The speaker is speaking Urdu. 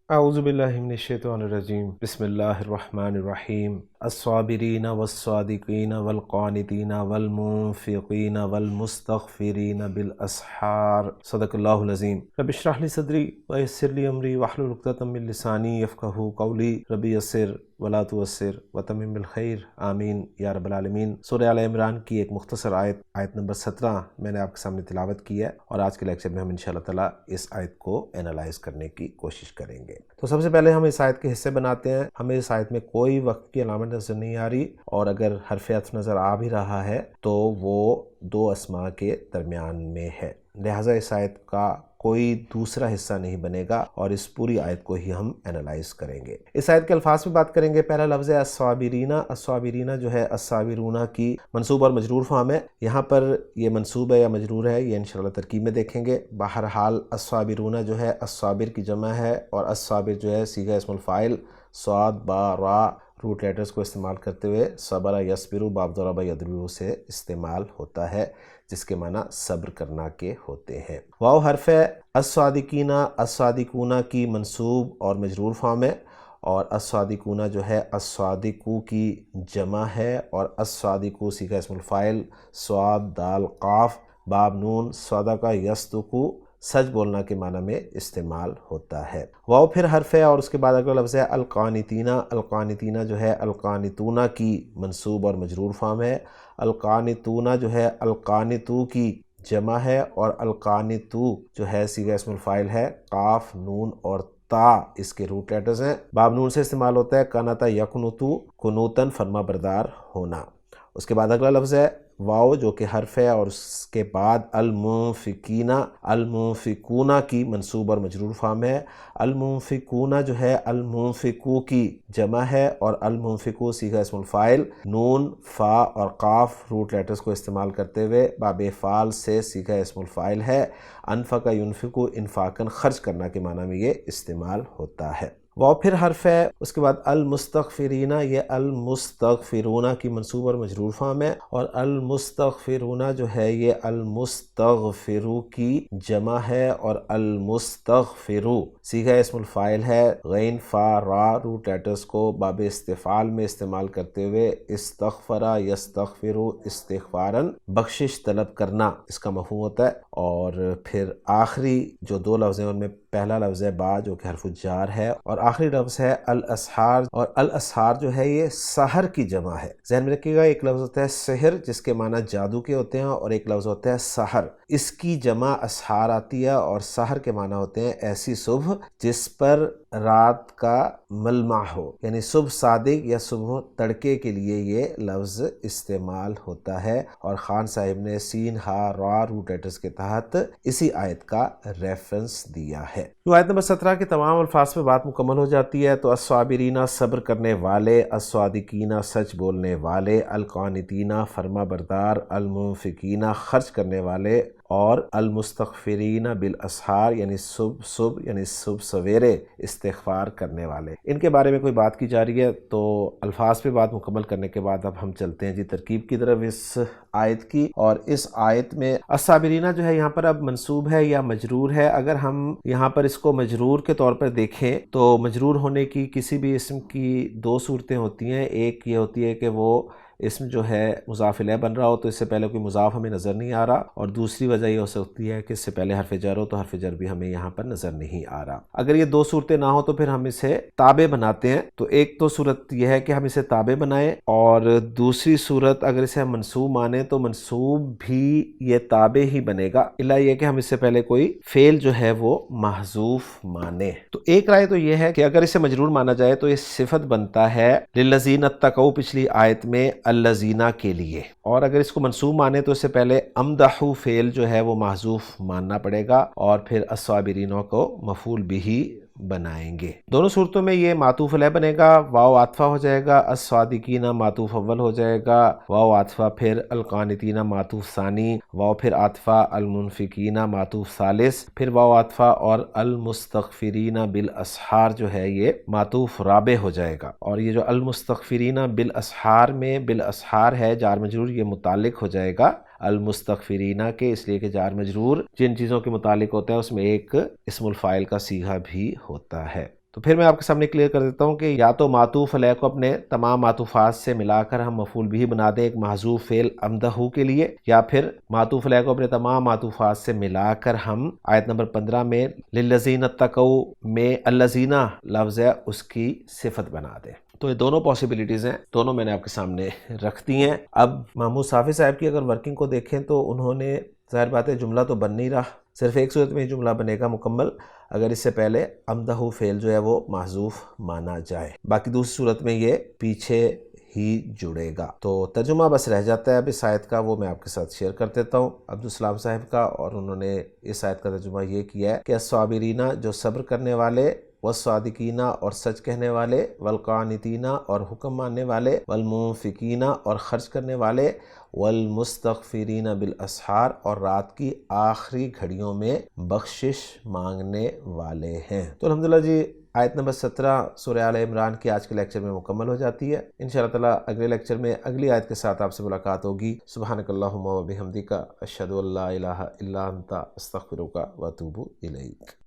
اعوذ باللہ من الشیطان الرجیم، بسم اللہ الرحمن الرحیم۔ الصابرین والصادقین والقانتین والمنفقین والمستغفرین بالاسحار، صدق اللہ العظیم۔ رب اشرح لی صدری ویسر لی امری واحلل عقدۃ من لسانی یفقہوا قولی، رب یسر ولا تعسر وتمم بالخیر، آمین یا رب العالمین۔ سورہ آل عمران کی ایک مختصر آیت نمبر 17 میں نے آپ کے سامنے تلاوت کی ہے، اور آج کے لیکچر میں ہم انشاءاللہ تعالیٰ اس آیت کو اینالائز کرنے کی کوشش کریں گے۔ تو سب سے پہلے ہم اس آیت کے حصے بناتے ہیں۔ ہمیں اس آیت میں کوئی وقت کی علامت نظر نہیں آ رہی، اور اگر حرف عطف نظر آ بھی رہا ہے تو وہ دو اسماء کے درمیان میں ہے، لہٰذا اس آیت کا کوئی دوسرا حصہ نہیں بنے گا، اور اس پوری آیت کو ہی ہم اینالائز کریں گے۔ اس آیت کے الفاظ میں بات کریں گے۔ پہلا لفظ ہے الصابرین۔ الصابرین جو ہے الصابرون کی منصوب اور مجرور فارم ہے۔ یہاں پر یہ منصوب ہے یا مجرور ہے، یہ انشاءاللہ ترکیب میں دیکھیں گے۔ بہرحال الصابرون جو ہے الصابر کی جمع ہے، اور الصابر جو ہے صیغہ اسم الفاعل صاد با را روٹ لیٹرز کو استعمال کرتے ہوئے صبر یصبر باب ضرب یضرب سے استعمال ہوتا ہے، جس کے معنی صبر کرنا کے ہوتے ہیں۔ واو حرف ہے الصادقین، الصادقون کی منصوب اور مجرور فارم ہے، اور الصادقون جو ہے الصادقو کی جمع ہے، اور الصادقو صیغہ اسم الفاعل صاد دال قاف باب نون صدق یصدق سچ بولنا کے معنی میں استعمال ہوتا ہے۔ واو پھر حرف ہے، اور اس کے بعد اگلا لفظ ہے القانتین۔ القانتین جو ہے القانتون کی منصوب اور مجرور فارم ہے۔ القانتون جو ہے القانتو کی جمع ہے، اور القانتو جو ہے صیغہ اسم الفاعل ہے، قاف نون اور تا اس کے روٹ لیٹرز ہیں، باب نون سے استعمال ہوتا ہے قنط یقنطو قنوتاً فرما بردار ہونا۔ اس کے بعد اگلا لفظ ہے واو جو کہ حرف ہے، اور اس کے بعد المنفقین۔ المنفقون کی منصوب اور مجرور فارم ہے۔ المنفقون جو ہے المنفقو کی جمع ہے، اور المنفقو صیغہ اسم الفاعل نون فا اور قاف روٹ لیٹرز کو استعمال کرتے ہوئے باب فعل سے صیغہ اسم الفاعل ہے۔ انفق ینفق انفاقاً خرچ کرنا کے معنی میں یہ استعمال ہوتا ہے۔ واو پھر حرف ہے، اس کے بعد المستغفرین۔ یہ المستغفرون کی منصوب اور مجرور فارم ہے، اور المستغفرون جو ہے یہ المستغفرو کی جمع ہے، اور المستغفرو صیغہ اسم الفاعل ہے، غین فا را روٹ لیٹرز کو باب استفعال میں استعمال کرتے ہوئے استغفر یستغفر استغفاراً بخشش طلب کرنا اس کا مفہوم ہوتا ہے۔ اور پھر آخری جو دو لفظ ہیں ان میں پہلا لفظ ہے با جو کہ حرف جار ہے، اور آخری لفظ ہے الاسحار، اور الاسحار جو ہے یہ سحر کی جمع ہے۔ ذہن میں رکھیے گا، ایک لفظ ہوتا ہے سحر جس کے معنی جادو کے ہوتے ہیں، اور ایک لفظ ہوتا ہے سحر، اس کی جمع اسحار آتی ہے، اور سحر کے معنی ہوتے ہیں ایسی صبح جس پر رات کا ملمع ہو، یعنی صبح صادق یا صبح تڑکے کے لیے یہ لفظ استعمال ہوتا ہے، اور خان صاحب نے سین ہا را روٹ لیٹرز کے تحت اسی آیت کا ریفرنس دیا ہے۔ جو آیت نمبر 17 کے تمام الفاظ پہ بات مکمل ہو جاتی ہے، تو الصابرین صبر کرنے والے، الصادقین سچ بولنے والے، القانتین فرما بردار، المنفقین خرچ کرنے والے، اور المستغفرین بالاسحار یعنی صبح سویرے استغفار کرنے والے، ان کے بارے میں کوئی بات کی جا رہی ہے۔ تو الفاظ پہ بات مکمل کرنے کے بعد اب ہم چلتے ہیں ترکیب کی طرف اس آیت کی، اور اس آیت میں الصابرین جو ہے یہاں پر اب منصوب ہے یا مجرور ہے۔ اگر ہم یہاں پر اس کو مجرور کے طور پر دیکھیں تو مجرور ہونے کی کسی بھی اسم کی دو صورتیں ہوتی ہیں۔ ایک یہ ہوتی ہے کہ وہ اسم جو ہے مضاف الیہ بن رہا ہو تو اس سے پہلے کوئی مضاف ہمیں نظر نہیں آ رہا، اور دوسری وجہ یہ ہو سکتی ہے کہ اس سے پہلے حرف جر ہو تو حرف جر بھی ہمیں یہاں پر نظر نہیں آ رہا۔ اگر یہ دو صورتیں نہ ہو تو پھر ہم اسے تابع بناتے ہیں۔ تو ایک تو صورت یہ ہے کہ ہم اسے تابع بنائیں، اور دوسری صورت اگر اسے ہم منصوب مانیں تو منصوب بھی یہ تابع ہی بنے گا، الا یہ کہ ہم اس سے پہلے کوئی فعل جو ہے وہ محذوف مانیں۔ تو ایک رائے تو یہ ہے کہ اگر اسے مجرور مانا جائے تو یہ صفت بنتا ہے للذین اتقوا پچھلی آیت میں الذین کے لیے، اور اگر اس کو منصوب مانے تو اس سے پہلے امدحو فعل جو ہے وہ محذوف ماننا پڑے گا، اور پھر الصابرین کو مفعول بہ بنائیں گے۔ دونوں صورتوں میں یہ معطوف علیہ بنے گا، واو عاطفہ ہو جائے گا، الصادقین معطوف اول ہو جائے گا، واو عاطفہ پھر القانتین معطوف ثانی، واو پھر عاطفہ المنفقین معطوف ثالث، پھر واو عاطفہ اور المستغفرین بالاسحار جو ہے یہ معطوف رابع ہو جائے گا۔ اور یہ جو المستغفرین بالاسحار میں بالاسحار ہے جار مجرور، یہ متعلق ہو جائے گا المستغفرین کے، اس لیے کہ جار مجرور جن چیزوں کے متعلق ہوتا ہے اس میں ایک اسم الفاعل کا صیغہ بھی ہوتا ہے۔ تو پھر میں آپ کے سامنے کلیئر کر دیتا ہوں کہ یا تو معطوف علیہ کو اپنے تمام معطوفات سے ملا کر ہم مفعول بھی بنا دیں ایک محذوف فعل امدحو کے لیے، یا پھر معطوف علیہ کو اپنے تمام معطوفات سے ملا کر ہم آیت نمبر 15 میں للذین اتقوا میں الذین لفظ ہے اس کی صفت بنا دیں۔ تو یہ دونوں پاسبلٹیز ہیں، دونوں میں نے آپ کے سامنے رکھ دی ہیں۔ اب محمود صافی صاحب کی اگر ورکنگ کو دیکھیں تو انہوں نے ظاہر بات ہے جملہ تو بن نہیں رہا، صرف ایک صورت میں ہی جملہ بنے گا مکمل اگر اس سے پہلے امدحو فعل جو ہے وہ محذوف مانا جائے، باقی دوسری صورت میں یہ پیچھے ہی جڑے گا۔ تو ترجمہ بس رہ جاتا ہے اب اس آیت کا، وہ میں آپ کے ساتھ شیئر کر دیتا ہوں عبدالسلام صاحب کا، اور انہوں نے اس آیت کا ترجمہ یہ کیا ہے کہ الصابرین جو صبر کرنے والے، والصادقین اور سچ کہنے والے، والقانتین اور حکم ماننے والے، والمنفقین اور خرچ کرنے والے، والمستغفرین بالاسحار اور رات کی آخری گھڑیوں میں بخشش مانگنے والے ہیں۔ تو الحمدللہ جی آیت نمبر 17 سورہ آل عمران کی آج کے لیکچر میں مکمل ہو جاتی ہے۔ انشاءاللہ تعالیٰ اگلے لیکچر میں اگلی آیت کے ساتھ آپ سے ملاقات ہوگی۔ سبحانک اللہم و بحمدک اشہد ان لا الہ الا انت استغفرک و اتوب الیک۔